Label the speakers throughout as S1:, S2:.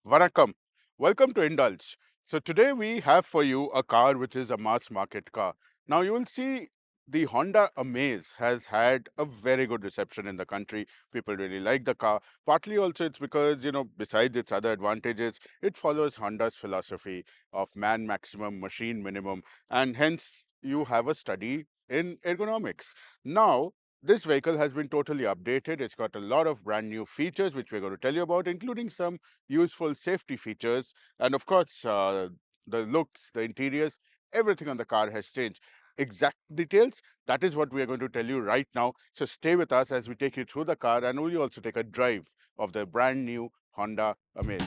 S1: Vanakkam. Welcome to Indulge. So today we have for you a car which is a mass market car. Now you will see the Honda Amaze has had a very good reception in the country. People really like the car. Partly also it's because, besides its other advantages, it follows Honda's philosophy of man maximum, machine minimum, and hence you have a study in ergonomics. Now, this vehicle has been totally updated. It's got a lot of brand new features, which we're going to tell you about, including some useful safety features. And of course, the looks, the interiors, everything on the car has changed. Exact details, that is what we are going to tell you right now. So stay with us as we take you through the car and we'll also take a drive of the brand new Honda Amaze.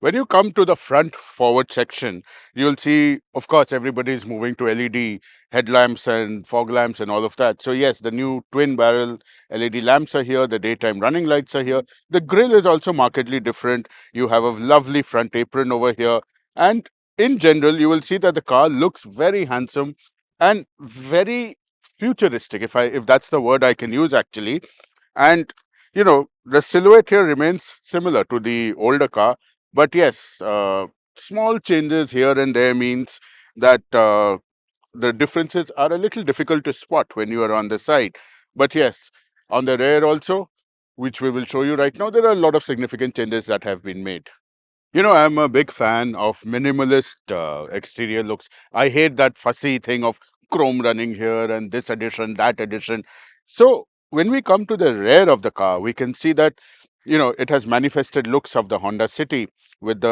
S1: When you come to the front forward section, you'll see, of course, everybody is moving to LED headlamps and fog lamps and all of that. So yes, the new twin barrel LED lamps are here. The daytime running lights are here. The grille is also markedly different. You have a lovely front apron over here. And in general, you will see that the car looks very handsome and very futuristic, if that's the word I can use actually. And the silhouette here remains similar to the older car, but yes, small changes here and there means that the differences are a little difficult to spot when you are on the side. But yes, on the rear also, which we will show you right now, there are a lot of significant changes that have been made. I'm a big fan of minimalist exterior looks. I hate that fussy thing of chrome running here and this addition, that addition. So when we come to the rear of the car, we can see that, it has manifested looks of the Honda City with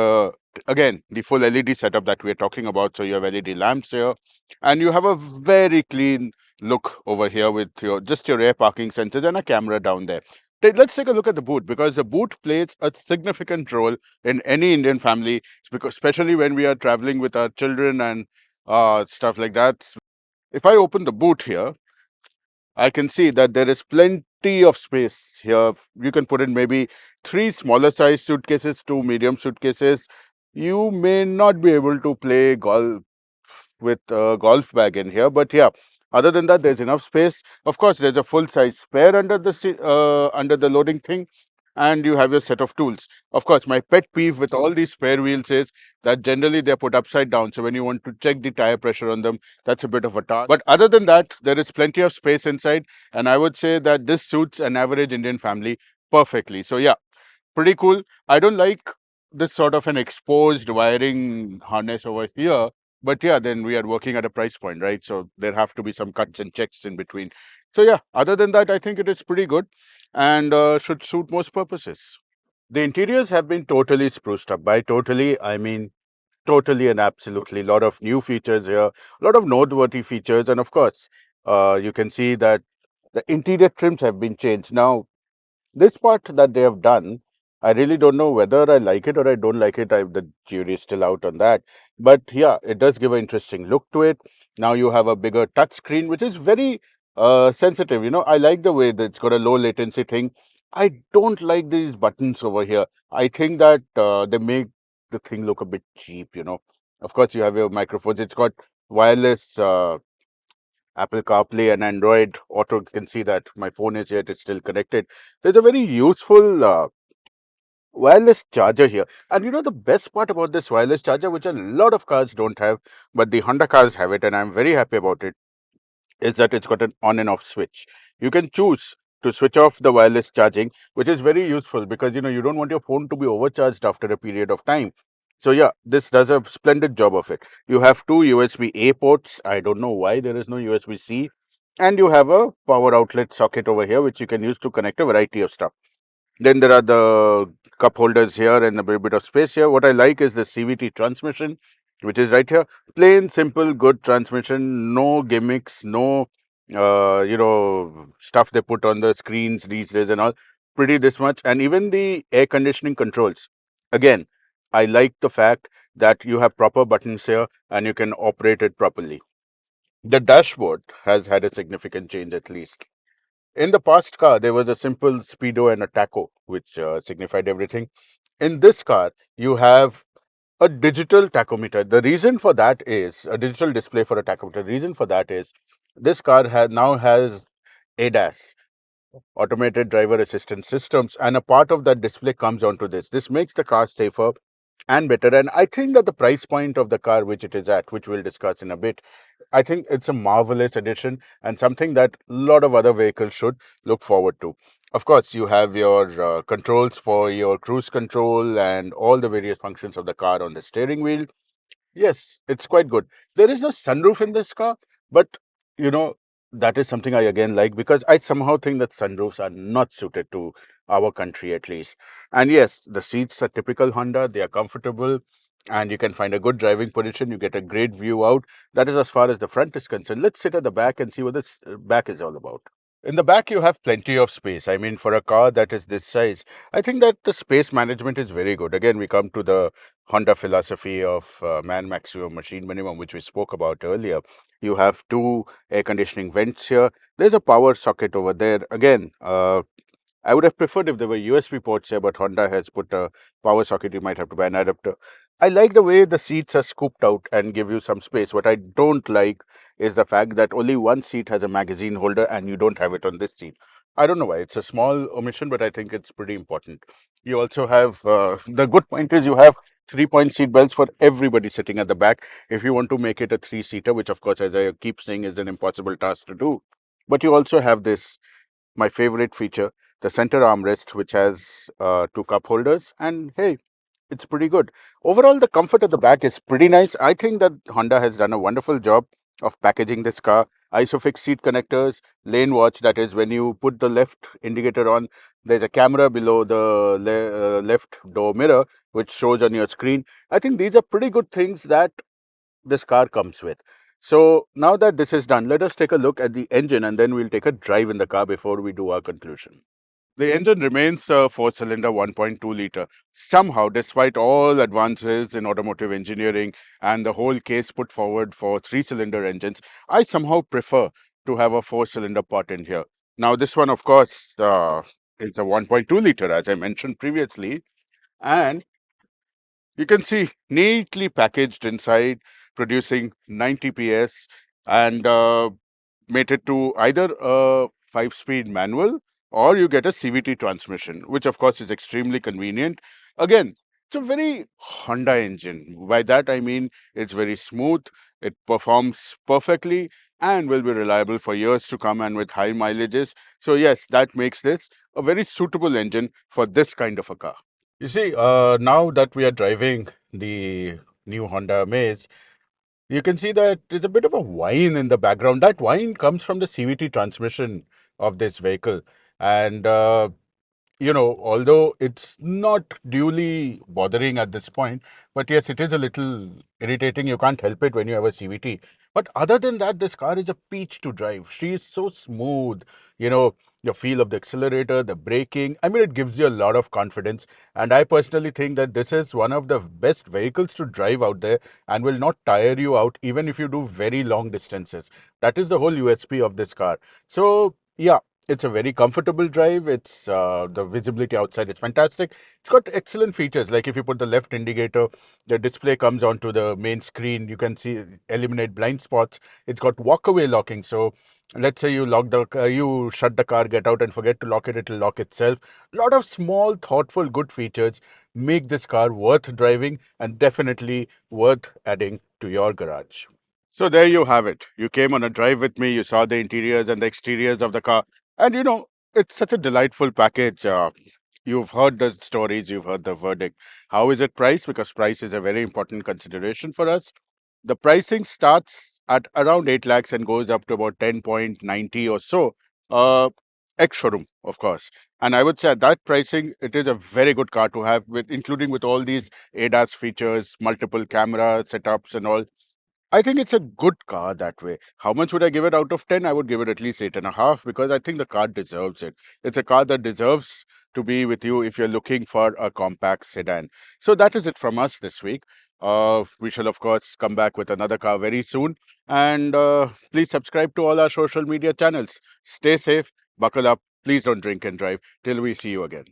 S1: again, the full LED setup that we're talking about. So you have LED lamps here and you have a very clean look over here with just your rear parking sensors and a camera down there. Let's take a look at the boot because the boot plays a significant role in any Indian family, because especially when we are traveling with our children and stuff like that. If I open the boot here, I can see that there is plenty of space here. You can put in maybe three smaller size suitcases, two medium suitcases. You may not be able to play golf with a golf bag in here, but yeah, other than that, there's enough space. Of course, there's a full size spare under under the loading thing, and you have your set of tools. Of course, my pet peeve with all these spare wheels is that generally they're put upside down. So when you want to check the tire pressure on them, that's a bit of a task. But other than that, there is plenty of space inside, and I would say that this suits an average Indian family perfectly. So yeah, pretty cool. I don't like this sort of an exposed wiring harness over here, but yeah, then we are working at a price point, right? So there have to be some cuts and checks in between. So yeah, other than that, I think it is pretty good and should suit most purposes. The interiors have been totally spruced up. By totally, I mean totally and absolutely. A lot of new features here, a lot of noteworthy features, and of course, you can see that the interior trims have been changed. Now, this part that they have done, I really don't know whether I like it or I don't like it. The jury is still out on that. But yeah, it does give an interesting look to it. Now you have a bigger touch screen, which is very sensitive. I like the way that it's got a low latency thing. I don't like these buttons over here. I think that they make the thing look a bit cheap. Of course, you have your microphones. It's got wireless Apple CarPlay and Android Auto. Can see that my phone is yet it's still connected. There's a very useful wireless charger here. And the best part about this wireless charger, which a lot of cars don't have, but the Honda cars have it, and I'm very happy about it, is that it's got an on and off switch. You can choose to switch off the wireless charging, which is very useful because you don't want your phone to be overcharged after a period of time. So yeah, this does a splendid job of it. You have two USB A ports. I don't know why there is no USB C. And you have a power outlet socket over here, which you can use to connect a variety of stuff. Then there are the cup holders here and a bit of space here. What I like is the CVT transmission, which is right here. Plain, simple, good transmission. No gimmicks, no, stuff they put on the screens these days and all. Pretty this much. And even the air conditioning controls. Again, I like the fact that you have proper buttons here and you can operate it properly. The dashboard has had a significant change at least. In the past car, there was a simple speedo and a tacho, which signified everything. In this car, you have a digital tachometer. The reason for that is a digital display for a tachometer. The reason for that is this car now has ADAS, automated driver assistance systems, and a part of that display comes onto this. This makes the car safer and better. And I think that the price point of the car which it is at, which we'll discuss in a bit, I think it's a marvelous addition and something that a lot of other vehicles should look forward to. Of course, you have your controls for your cruise control and all the various functions of the car on the steering wheel. Yes, it's quite good. There is no sunroof in this car, but you know, that is something I again like because I somehow think that sunroofs are not suited to our country at least. And yes, the seats are typical Honda, they are comfortable and you can find a good driving position. You get a great view out. That is as far as the front is concerned. Let's sit at the back and see what this back is all about. In the back, you have plenty of space. I mean, for a car that is this size, I think that the space management is very good. Again, we come to the Honda philosophy of man maximum, machine minimum, which we spoke about earlier. You have two air conditioning vents here. There's a power socket over there. Again, I would have preferred if there were USB ports here, but Honda has put a power socket. You might have to buy an adapter. I like the way the seats are scooped out and give you some space. What I don't like is the fact that only one seat has a magazine holder and you don't have it on this seat. I don't know why. It's a small omission, but I think it's pretty important. You also have the good point is you have 3-point seat belts for everybody sitting at the back. If you want to make it a three-seater, which of course, as I keep saying, is an impossible task to do, but you also have this my favorite feature, the center armrest, which has two cup holders. And hey, it's pretty good. Overall, the comfort at the back is pretty nice. I think that Honda has done a wonderful job of packaging this car. Isofix seat connectors, lane watch, that is when you put the left indicator on, there's a camera below the left door mirror, which shows on your screen. I think these are pretty good things that this car comes with. So now that this is done, let us take a look at the engine and then we'll take a drive in the car before we do our conclusion. The engine remains a four-cylinder 1.2 liter. Somehow, despite all advances in automotive engineering and the whole case put forward for three-cylinder engines, I somehow prefer to have a four-cylinder part in here. Now, this one, of course, is a 1.2 liter, as I mentioned previously, and you can see neatly packaged inside, producing 90 PS and mated to either a 5-speed manual or you get a CVT transmission, which of course is extremely convenient. Again, it's a very Honda engine. By that I mean it's very smooth, it performs perfectly, and will be reliable for years to come and with high mileages. So, yes, that makes this a very suitable engine for this kind of a car. You see, now that we are driving the new Honda Amaze, you can see that there's a bit of a whine in the background. That whine comes from the CVT transmission of this vehicle. And although it's not duly bothering at this point, but yes, it is a little irritating. You can't help it when you have a CVT. But other than that, this car is a peach to drive. She is so smooth. You know, the feel of the accelerator, the braking. I mean, it gives you a lot of confidence. And I personally think that this is one of the best vehicles to drive out there and will not tire you out even if you do very long distances. That is the whole USP of this car. So, yeah, it's a very comfortable drive. It's the visibility outside is fantastic. It's got excellent features. Like if you put the left indicator, the display comes onto the main screen. You can see eliminate blind spots. It's got walkaway locking. So let's say you you shut the car, get out, and forget to lock it. It'll lock itself. A lot of small, thoughtful, good features make this car worth driving and definitely worth adding to your garage. So there you have it. You came on a drive with me. You saw the interiors and the exteriors of the car. And it's such a delightful package. You've heard the stories, you've heard the verdict. How is it priced? Because price is a very important consideration for us. The pricing starts at around 8 lakhs and goes up to about 10.90 or so. Uh, Ex showroom, of course. And I would say at that pricing, it is a very good car to have, with including with all these ADAS features, multiple camera setups, and all. I think it's a good car that way. How much would I give it out of 10? I would give it at least 8.5 because I think the car deserves it. It's a car that deserves to be with you if you're looking for a compact sedan. So that is it from us this week. We shall, of course, come back with another car very soon. And please subscribe to all our social media channels. Stay safe, buckle up. Please don't drink and drive till we see you again.